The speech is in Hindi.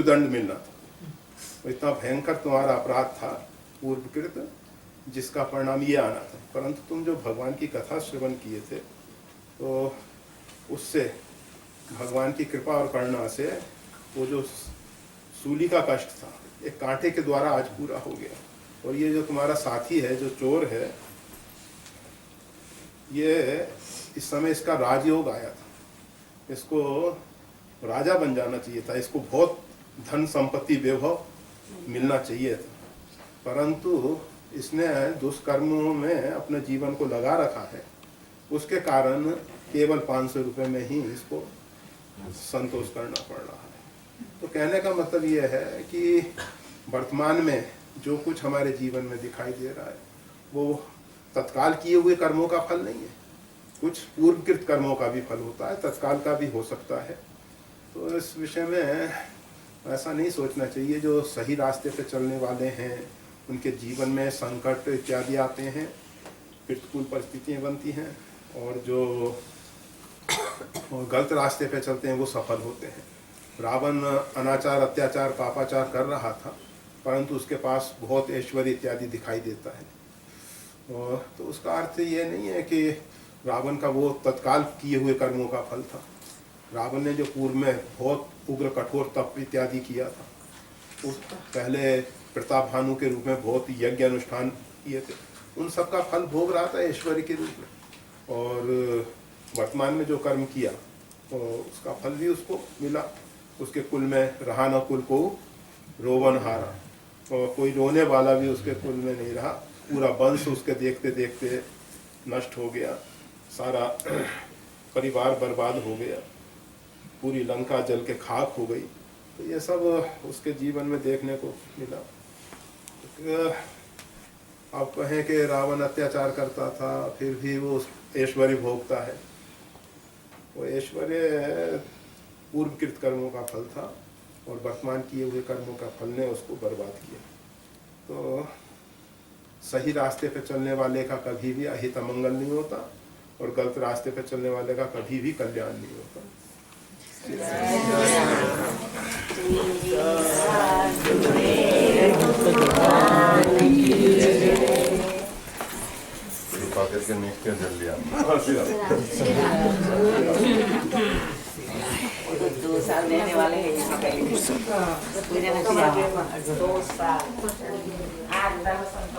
मृत्युदंड मिलना था। तो इतना भयंकर तुम्हारा अपराध था पूर्वकृत, जिसका परिणाम ये आना था। परंतु तुम जो भगवान की कथा श्रवण किए थे, तो उससे भगवान की कृपा और करुणा से वो जो सूली का कष्ट था एक कांटे के द्वारा आज पूरा हो गया। और ये जो तुम्हारा साथी है, जो चोर है, ये इस समय इसका राजयोग आया था, इसको राजा बन जाना चाहिए था, इसको बहुत धन संपत्ति वैभव मिलना चाहिए था, परंतु इसने दुष्कर्मों में अपने जीवन को लगा रखा है। उसके कारण केवल 500 रुपये में ही इसको संतोष करना पड़ रहा है। तो कहने का मतलब ये है कि वर्तमान में जो कुछ हमारे जीवन में दिखाई दे रहा है वो तत्काल किए हुए कर्मों का फल नहीं है, कुछ पूर्वकृत कर्मों का भी फल होता है, तत्काल का भी हो सकता है। तो इस विषय में ऐसा नहीं सोचना चाहिए। जो सही रास्ते पे चलने वाले हैं उनके जीवन में संकट इत्यादि आते हैं, प्रतिकूल परिस्थितियाँ बनती हैं, और जो गलत रास्ते पे चलते हैं वो सफल होते हैं। रावण अनाचार, अत्याचार, पापाचार कर रहा था, परंतु उसके पास बहुत ऐश्वर्य इत्यादि दिखाई देता है। और तो उसका अर्थ ये नहीं है कि रावण का वो तत्काल किए हुए कर्मों का फल था। रावण ने जो पूर्व में बहुत उग्र कठोर तप इत्यादि किया था, उस पहले प्रताप भानु के रूप में बहुत यज्ञ अनुष्ठान किए थे, उन सब का फल भोग रहा था ऐश्वर्य के रूप में। और वर्तमान में जो कर्म किया तो उसका फल भी उसको मिला। उसके कुल में रहा न कुल को रोवन हारा, और कोई रोने वाला भी उसके कुल में नहीं रहा। पूरा वंश उसके देखते देखते नष्ट हो गया, सारा परिवार बर्बाद हो गया, पूरी लंका जल के खाक हो गई। तो ये सब उसके जीवन में देखने को मिला। तो आप कहें कि रावण अत्याचार करता था, फिर भी वो ऐश्वर्य भोगता है, वो ऐश्वर्य पूर्वकृत कर्मों का फल था, और वर्तमान किए हुए कर्मों का फल ने उसको बर्बाद किया। तो सही रास्ते पे चलने वाले का कभी भी अहित अमंगल नहीं होता, और गलत रास्ते पे चलने वाले का कभी भी कल्याण नहीं होता। करके निश्चय जल लिया। 2 साल देने वाले हैं इससे पहले 2 साल 8 10 साल